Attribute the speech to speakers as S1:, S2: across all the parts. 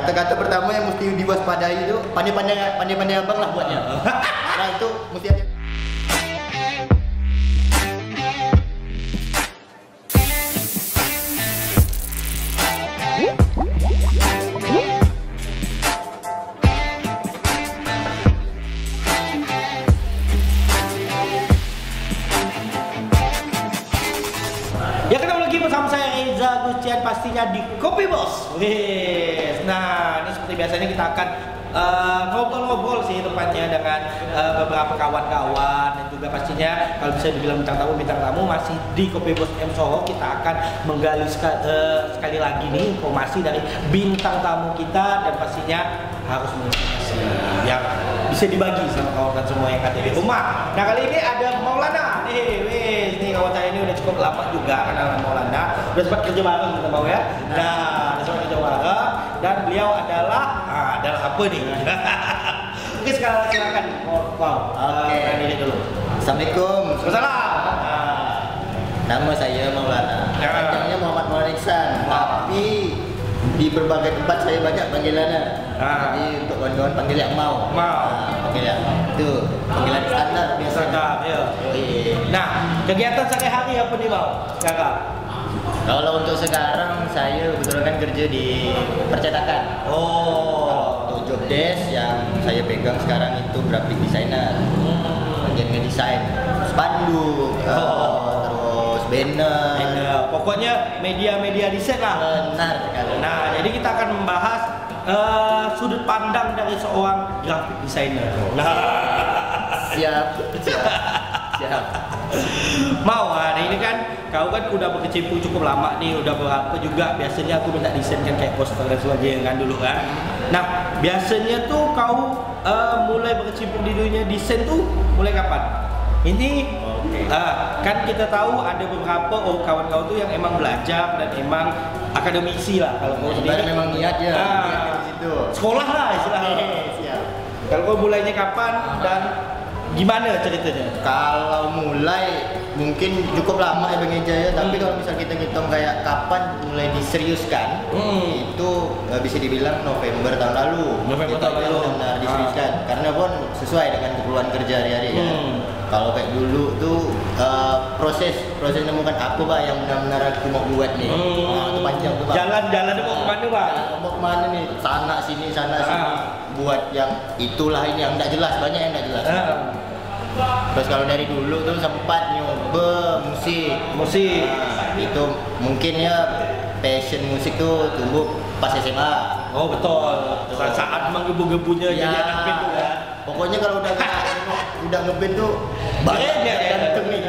S1: kata-kata pertama yang mesti diwaspadai itu pandai-pandai abang lah buatnya. Nah itu mesti ada.
S2: Ya, ketemu lagi bersama saya Reza Gustian pastinya di Kopi Bos. Wes. Nah, ini seperti biasanya kita akan ngobrol-ngobrol sih tempatnya dengan beberapa kawan-kawan dan juga pastinya kalau bisa dibilang bintang tamu masih di Kopi Bos M Soho. Kita akan menggali sekali lagi nih informasi dari bintang tamu kita dan pastinya harus menginformasi yang bisa dibagi sama kawan-kawan semua yang ada di rumah. Nah, kali ini ada Maulana. Nih kawan saya ini udah cukup lama juga karena Maulana udah sempat kerja bareng kita mau ya. Nah, udah sempat kerja bareng dan beliau adalah apa nih? Oke, sekarang silakan. Oke. Ini dulu.
S1: Assalamualaikum.
S2: Waalaikumsalam.
S1: Nama saya Maulana. Panjangnya Muhammad Maulana Iksan. Tapi di berbagai tempat saya banyak panggilannya. Jadi untuk kawan-kawan panggil yang mau. Panggil yang itu panggilan standar biasanya.
S2: Ya. Nah, kegiatan sehari-hari apa nih Bang? Kakak?
S1: Kalau untuk sekarang saya kebetulan kan kerja di percetakan. Untuk job desk yang saya pegang sekarang itu graphic designer. Bagian ngedesain spanduk, terus banner.
S2: Pokoknya media-media desain lah.
S1: Benar sekali.
S2: Nah, jadi kita akan membahas sudut pandang dari seorang graphic designer.
S1: Siap.
S2: Mau, ini kan kau kan udah berkecimpung cukup lama nih, udah berapa juga biasanya aku minta desain kan kayak poster dan sebagainya kan dulu kan. Nah, biasanya tuh kau mulai berkecimpung di dunia desain tuh mulai kapan? Ini kan kita tahu ada beberapa kawan kau tuh yang emang belajar dan emang akademisi lah kalau kau sendiri.
S1: Memang niat ya. Di situ.
S2: Sekolah lah istilahnya.
S1: Siap.
S2: Kalau kau mulainya kapan dan gimana ceritanya?
S1: Kalau mulai mungkin cukup lama ya Bang Eja ya, tapi kalau misal kita ngitung kayak kapan mulai diseriuskan, itu bisa dibilang November tahun lalu.
S2: November tahun lalu.
S1: Benar diseriuskan, karena pun sesuai dengan keperluan kerja hari-hari ya. Kalau kayak dulu tuh proses nemukan apa Pak yang benar-benar aku mau buat nih. Itu panjang tuh Pak.
S2: Jalan mau kemana Pak?
S1: Mau kemana nih? Sana sini. Buat yang itulah ini yang tidak jelas, banyak yang tidak jelas. Terus kalau dari dulu tuh sempat nyoba musik. Itu mungkin ya passion musik tuh tumbuh pas SMA.
S2: Oh betul. Saat menggebu-gebunya jadi anak band tuh ya.
S1: Pokoknya kalau udah ngeband tuh banyak ganteng nih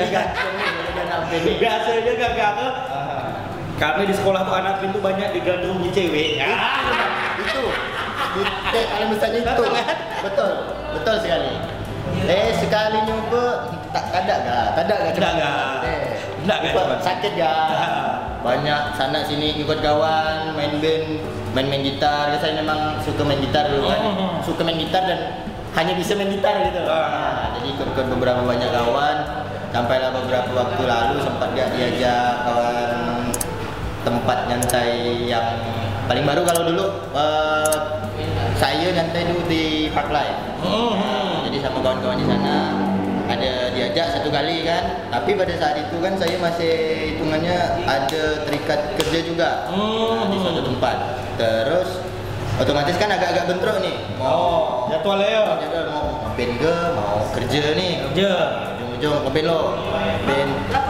S1: anak band nih.
S2: Biasanya gak karena di sekolah tuh anak band tuh banyak digandrungi cewek.
S1: Itu kalian misalnya itu betul sekali. Sekali nyoba tak ada sakit gak? Banyak sana sini ikut kawan main band, main gitar. Saya memang suka main gitar dulu kan. Suka main gitar dan hanya bisa main gitar gitu. Jadi ikut beberapa banyak kawan. Sampailah beberapa waktu lalu sempat diajak kawan tempat nyantai yang paling baru. Kalau dulu saya nyantai dulu di Parklife. Jadi sama kawan-kawan di sana ada diajak satu kali kan, tapi pada saat itu kan saya masih hitungannya ada terikat kerja juga di suatu tempat. Terus otomatis kan agak-agak bentrok nih.
S2: Jadwalnya
S1: mau ngeband ke mau kerja nih. Ujung ngeband lo.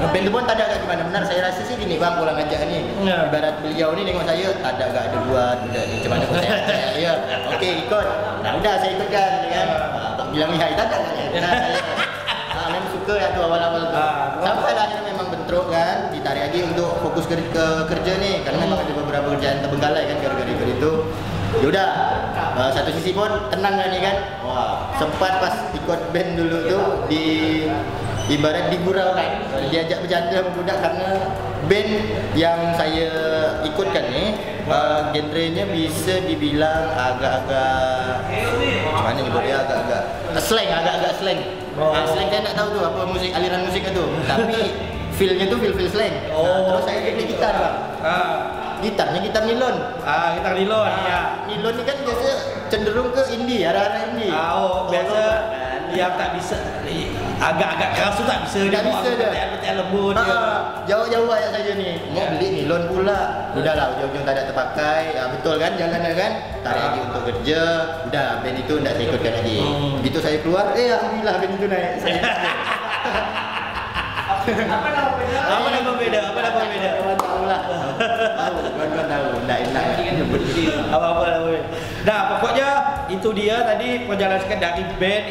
S1: Ngeband itu pun tak ada agak gimana. Benar saya rasa sih gini Bang, pulang ngajak nih. Ibarat beliau nih nengok saya tak ada buat udah nih cuman aku saya. Iya. Oke, ikut. Nah, udah saya ikut kan. Bilang iya tak ada kan. Memang suka ya tuh awal-awal tuh. Sampai akhirnya memang bentrok kan, ditarik lagi untuk fokus ke kerja nih karena memang ada beberapa kerjaan terbengkalai kan gara-gara itu. Yaudah, satu sisi pun tenang kan ya kan. Sempat pas ikut band dulu tuh ibarat digurau kan, diajak bercanda sama budak karena band yang saya ikutkan nih genrenya bisa dibilang agak-agak gimana nyebutnya, agak-agak slang. Slang saya tak tahu tuh apa aliran musik itu, tapi feel-nya tuh feel slang. Terus saya jadi gitar Bang. gitarnya gitar nilon.
S2: Gitar nilon. Ya.
S1: Nilon ini kan biasanya cenderung ke indie, arah-arah indie.
S2: Biasa yang tak bisa agak-agak keras tu tak bisa
S1: dia
S2: betul lembut dia.
S1: Jauh-jauh ayat saja nih. Mau beli nilon pula. Udahlah ujung-ujung tak ada terpakai. Betul kan jalannya kan. Tarik lagi untuk kerja. Udah band itu enggak saya ikutkan lagi. Begitu saya keluar, alhamdulillah band itu naik.
S2: Apa nama beda?
S1: Kawan tahu lah. Kawan tahu. Enggak enak.
S2: Apa nama beda. Nah, pokoknya itu dia tadi perjalanan dari band.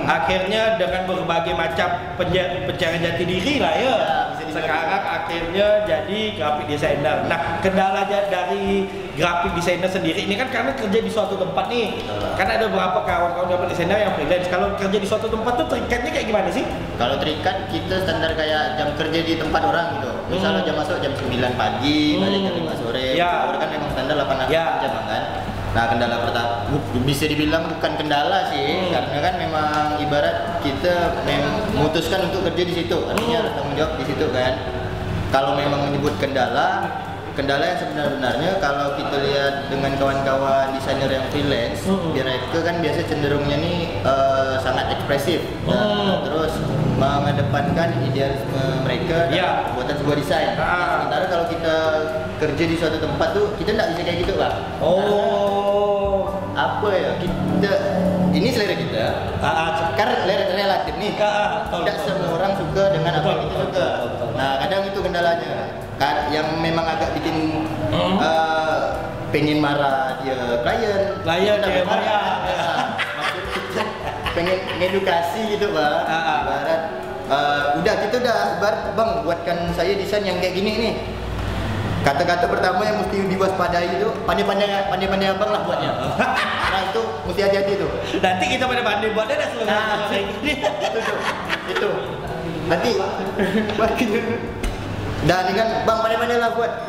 S2: Akhirnya dengan berbagai macam pencarian jati diri lah ya. Sekarang akhirnya jadi graphic designer. Nah, kendala dari graphic designer sendiri ini kan karena kerja di suatu tempat nih. Karena ada beberapa kawan-kawan graphic designer yang freelance. Kalau kerja di suatu tempat tuh terikatnya kayak gimana sih?
S1: Kalau terikat kita standar kayak jam kerja di tempat orang gitu. Misalnya jam masuk jam 9 pagi, balik jam 5 sore. Orang kan memang standar 8 jam kan. Nah, kendala pertama bisa dibilang bukan kendala sih, karena kan memang ibarat kita memutuskan untuk kerja di situ, artinya harus tanggung jawab di situ kan. Kalau memang menyebut kendala yang sebenarnya kalau kita lihat dengan kawan-kawan desainer yang freelance, mereka kan biasa cenderungnya nih sangat ekspresif dan terus mengedepankan idealisme mereka dalam pembuatan sebuah desain. Sementara kalau kita kerja di suatu tempat tuh kita nggak bisa kayak gitu, Bang. Apa ya, kita ini selera kita karena relatif nih, tidak semua orang suka dengan apa yang kita suka. Nah, kadang itu kendalanya yang memang agak bikin pengen marah dia klien dia marah. Maksud kita pengen ngedukasi gitu, Bang. Ibarat udah kita udah Bang buatkan saya desain yang kayak gini nih. Kata-kata pertama yang mesti diwaspadai itu pandai-pandai abang lah buatnya. Nah, itu mesti hati-hati tuh.
S2: Nanti kita pandai buatnya dah selesai.
S1: Itu. Nanti buat gitu. Dan ini kan Bang pandai-pandai lah buat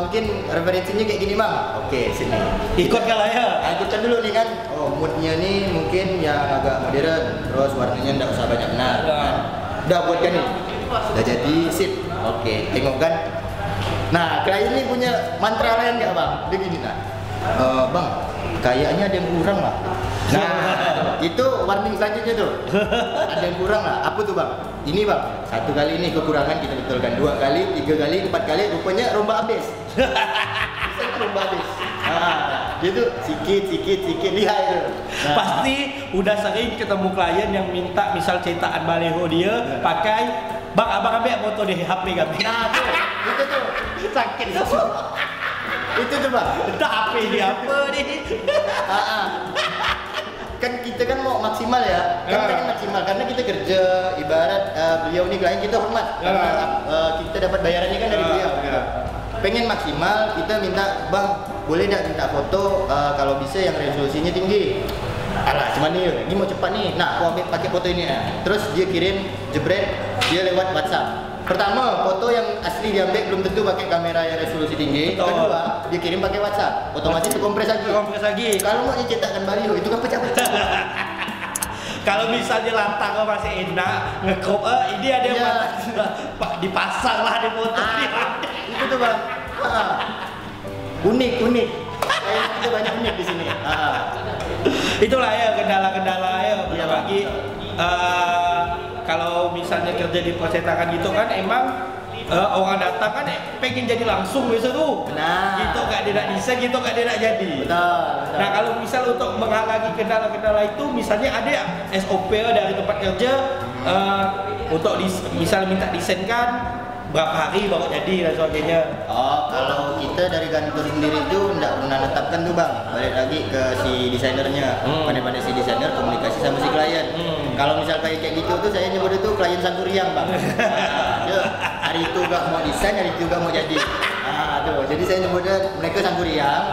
S1: mungkin referensinya kayak gini, Bang. Oke, sini.
S2: Ikut kalah ya.
S1: Ikutkan dulu nih kan. Moodnya nih mungkin yang agak modern, terus warnanya enggak usah banyak benar. Udah buatkan nih. Udah jadi sip. Oke, tengok kan. Nah, klien ini punya mantra lain nggak, Bang? Dia gini, Bang, kayaknya ada yang kurang lah. Nah, itu warning selanjutnya tuh. Ada yang kurang lah. Apa tuh, Bang? Ini, Bang. 1 kali ini kekurangan kita betulkan. 2 kali, 3 kali, 4 kali. Rupanya rombak habis. Bisa rombak habis. Dia tuh sikit lihat itu.
S2: Pasti udah sering ketemu klien yang minta misal cetakan baleho dia pakai. Bang, abang ambil foto di HP kan?
S1: Nah, tuh, itu tuh.
S2: Sakit
S1: itu tuh, Bang.
S2: Entah HP di apa nih.
S1: Kan kita kan mau maksimal ya. Kan maksimal karena kita kerja ibarat beliau nih klien kita hormat. Karena kita dapat bayarannya kan dari beliau. Pengen maksimal, kita minta, Bang, boleh enggak minta foto kalau bisa yang resolusinya tinggi. Alah, cuman nih, ini mau cepat nih. Nah, aku ambil pakai foto ini ya. Terus dia kirim jebret dia lewat WhatsApp. Pertama, foto yang asli diambil belum tentu pakai kamera yang resolusi tinggi. Kedua, dia kirim pakai WhatsApp. Otomatis terkompres lagi. Kalau mau dicetakkan baliho itu kan pecah-pecah.
S2: Kalau misalnya lantang masih enak, nge-crop ini ada yang dipasang lah di foto.
S1: Itu tuh, Bang. Unik. Kita banyak unik di sini.
S2: Itulah ya kendala-kendala ya. Bagi kalau misalnya kerja di percetakan gitu kan emang orang datang kan pengen jadi langsung biasa tuh. Gitu gak dia nak desain, gitu gak dia nak jadi. Betul. Nah, kalau misal untuk menghalangi kendala-kendala itu misalnya ada SOP dari tempat kerja untuk misal minta desain kan berapa hari baru jadi dan sebagainya.
S1: Kalau kita dari kantor sendiri itu enggak pernah netapkan tuh, Bang. Balik lagi ke si desainernya. Pandai-pandai si desainer komunikasi sama si klien. Kalau misal kayak gitu tuh saya nyebut itu klien sangkuriang, Bang. Dia hari itu gak mau desain, hari itu gak mau jadi. Jadi saya nyebutnya mereka sangkuriang.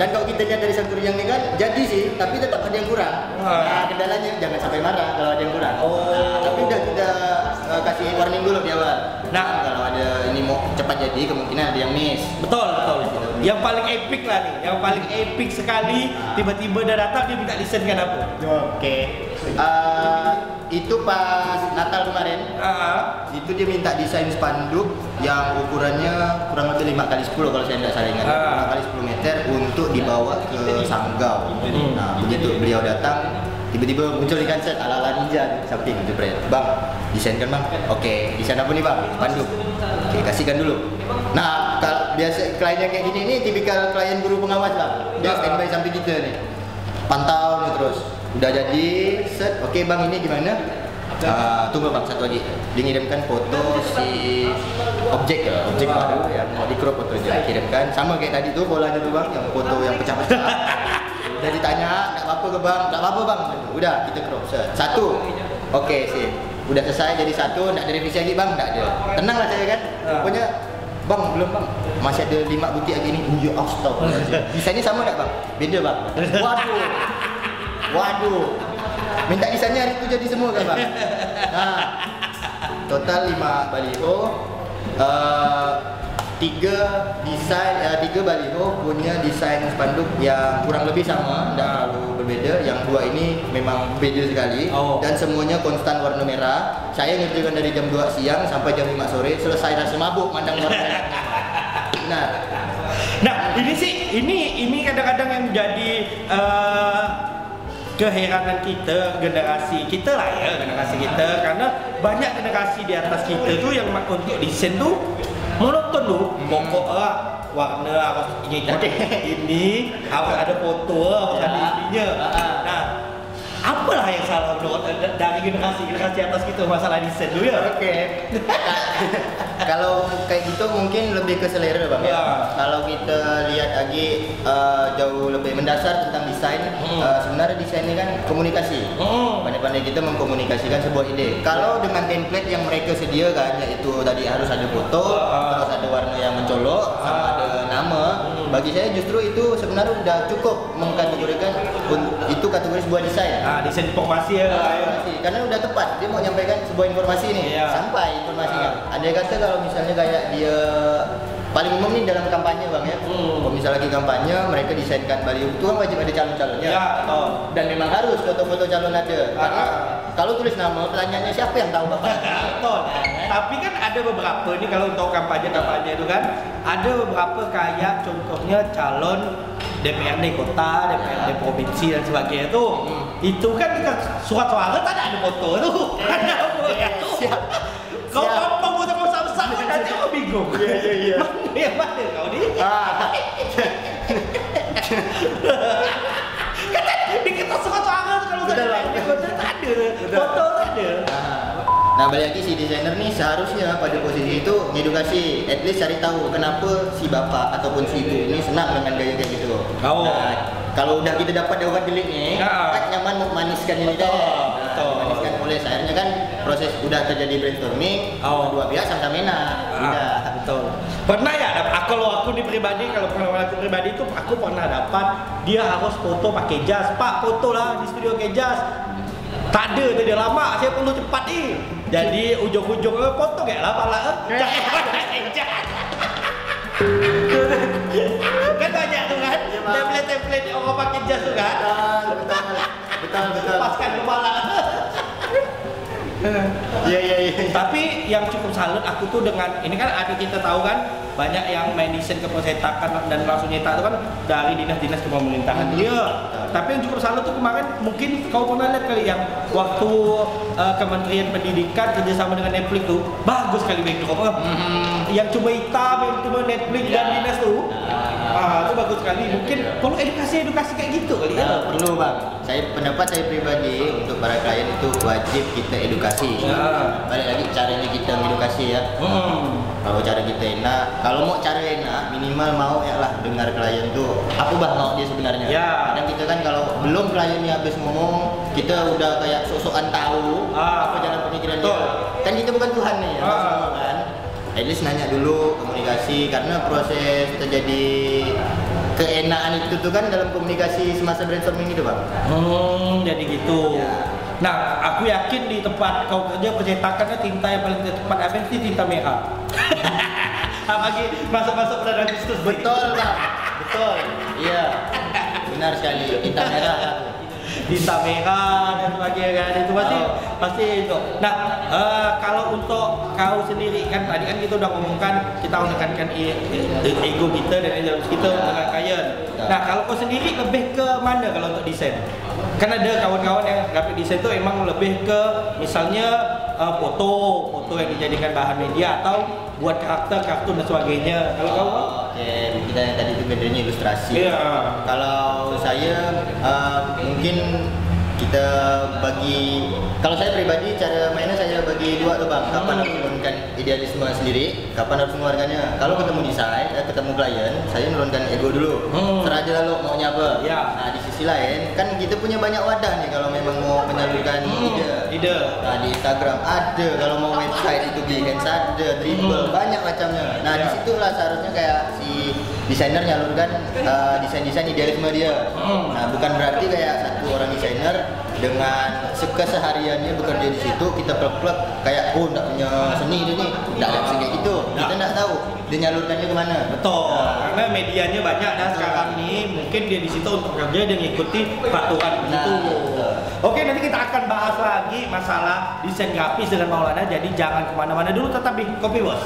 S1: Dan kalau kita lihat dari sangkuriang ini kan jadi sih, tapi tetap ada yang kurang. Nah, kendalanya jangan sampai marah kalau ada yang kurang. Tapi udah kita kasih warning dulu di awal. Nah, kalau ada ini mau cepat jadi kemungkinan ada yang miss.
S2: Betul. Yang paling epic lah nih, yang paling epic sekali tiba-tiba dia datang dia minta desain kan apa?
S1: Oke. Itu pas Natal kemarin. Itu dia minta desain spanduk yang ukurannya kurang lebih 5x10 kalau saya tidak salah ingat. 5x10 meter untuk dibawa ke Sanggau. Nah, begitu beliau datang, tiba-tiba muncul ikan set ala-ala ninja di samping jepret. Bang, desainkan bang. Oke, desain apa nih bang? Spanduk. Oke, kasihkan dulu. Nah, biasa klien yang kayak gini nih tipikal klien guru pengawas bang. Dia standby samping kita nih. Pantau nih terus. Udah jadi set. Oke bang, ini gimana? Tunggu bang, satu lagi. Dia ngirimkan foto si objek baru yang mau di crop fotonya. Kirimkan sama kayak tadi tuh bolanya tuh bang, yang foto yang pecah-pecah. Udah ditanya, nggak apa-apa ke bang, nggak apa-apa bang. Udah kita crop set. Satu. Oke sih. Udah selesai jadi satu, nggak ada revisi lagi bang, nggak ada. Tenang lah saya kan. Pokoknya bang belum bang, masih ada 5 butir lagi nih. Ya astagfirullahaladzim. Desainnya sama nggak bang? Beda bang. Waduh. Minta desainnya hari itu jadi semua kan bang? Nah, total 5 baliho, 3 baliho punya desain spanduk yang kurang lebih sama, tidak terlalu berbeda. Yang 2 ini memang beda sekali dan semuanya konstan warna merah. Saya ngerjakan dari jam 2 siang sampai jam 5 sore, selesai rasa mabuk mandang warna merah. Benar.
S2: Nah, ini kadang-kadang yang menjadi keheranan kita, generasi kita lah ya, generasi kita, karena banyak generasi di atas kita tuh yang untuk desain tuh monoton tuh, pokok warna harus ini harus ada foto, harus ada ininya. Nah, apalah yang salah dari generasi atas kita masalah desain dulu ya?
S1: Oke. Kalau kayak gitu mungkin lebih ke selera bang ya. Kalau kita lihat lagi jauh lebih mendasar tentang desain, sebenarnya desain ini kan komunikasi. Pandai-pandai kita mengkomunikasikan sebuah ide. Kalau dengan template yang mereka sediakan, yaitu tadi harus ada foto, terus ada warna yang mencolok, sama ada nama. Bagi saya justru itu sebenarnya udah cukup mengkategorikan itu kategori sebuah desain.
S2: Desain informasi ya.
S1: Karena udah tepat, dia mau nyampaikan sebuah informasi nih, sampai informasinya. Ada kata kalau misalnya kayak dia paling umum nih dalam kampanye bang ya. Kalau misalnya lagi kampanye, mereka desainkan baliho itu kan wajib ada calon-calonnya. Dan memang harus foto-foto calon ada. Karena kalau tulis nama, pertanyaannya siapa yang tahu bapak?
S2: Tapi kan ada beberapa nih kalau untuk kampanye itu kan ada beberapa kayak contohnya calon DPRD kota, DPRD provinsi dan sebagainya tuh. Itu kan surat suara tak ada foto tuh. Kau apa foto kau sama-sama nanti kau bingung. Iya. Mana kau ni? Kata di kita surat suara kalau tak ada foto tak ada.
S1: Nah balik lagi si desainer nih seharusnya pada posisi itu ngedukasi, at least cari tahu kenapa si bapak ataupun si ibu ini senang dengan gaya kayak gitu. Nah, kalau udah kita dapat daungan gelik nih, kan nyaman mau maniskan ini deh. Dimaniskan oleh akhirnya kan proses udah terjadi brainstorming, dua pihak sama-sama enak.
S2: Betul. Pernah ya? Kalau aku pribadi itu aku pernah dapat dia harus foto pakai jas. Pak foto lah di studio pakai jas. Tak ada, tadi lama, saya perlu cepat ni. Jadi ujung-ujungnya foto kayak lah pala. Kan banyak tu kan, template orang pakai jas tu kan.
S1: Betul.
S2: Lepaskan kepala.
S1: Iya.
S2: Tapi yang cukup salut aku tuh dengan ini kan ada kita tahu kan banyak yang main desain ke persetakan dan langsung nyetak itu kan dari dinas-dinas pemerintahan. Tapi yang cukup salut tuh kemarin mungkin kau pernah lihat kali yang waktu Kementerian Pendidikan kerjasama dengan Netflix tuh bagus kali backdrop. Yang cuma hitam, yang cuma Netflix dan dinas tuh. Itu bagus sekali. Mungkin perlu edukasi kayak gitu kali ya.
S1: Perlu bang. Pendapat saya pribadi untuk para klien itu wajib kita edukasi. Balik lagi caranya kita edukasi ya. Kalau cara kita enak, kalau mau cara enak minimal mau ya lah dengar klien tuh apa bah mau dia sebenarnya. Kadang kita kan kalau belum kliennya habis ngomong kita udah kayak sok-sokan tahu apa jalan pemikiran dia. Kan kita bukan Tuhan nih ya, semua kan. At least nanya dulu, komunikasi, karena proses terjadi keenakan itu tuh kan dalam komunikasi semasa brainstorming itu bang.
S2: Jadi gitu. Nah, aku yakin di tempat kau kerja percetakannya tinta yang paling tepat apa sih tinta merah. Apalagi masuk bulan Agustus.
S1: Betul bang, betul. Iya, benar sekali tinta merah.
S2: tinta merah dan sebagainya kan, itu pasti itu. Nah, kalau untuk kau sendiri kan tadi kan kita udah ngomongkan kita menekankan ego kita dan idealis kita dengan klien. Nah, kalau kau sendiri lebih ke mana kalau untuk desain? Kan ada kawan-kawan yang graphic design itu emang lebih ke misalnya foto yang dijadikan bahan media atau buat karakter, kartun dan sebagainya. Kalau kau?
S1: Oke, kita yang tadi itu genrenya ilustrasi.
S2: Iya.
S1: Kalau saya mungkin kita bagi, kalau saya pribadi cara mainnya saya bagi dua tuh bang. Kapan harus menurunkan idealisme sendiri, kapan harus mengeluarkannya. Kalau ketemu desain, ketemu klien, saya menurunkan ego dulu. Serah aja lalu maunya apa.
S2: Ya.
S1: Nah di sisi lain kan kita punya banyak wadah nih kalau memang mau menyalurkan ide. Nah di Instagram ada, kalau mau website itu Behance ada, Dribble banyak macamnya. Nah disitulah seharusnya kayak si desainer nyalurkan desain-desain idealisme dia. Nah bukan berarti kayak satu orang desainer dengan kesehariannya bekerja di situ kita plek-plek kayak nggak punya seni dia nih, nggak ada kayak gitu. Kita nggak tahu dia nyalurkannya kemana.
S2: Betul. Karena medianya banyak dan sekarang nih mungkin dia di situ untuk kerja dan ngikuti peraturan begitu. Oke, nanti kita akan bahas lagi masalah desain grafis dengan Maulana. Jadi jangan kemana-mana dulu, tetap di Kopi Bos.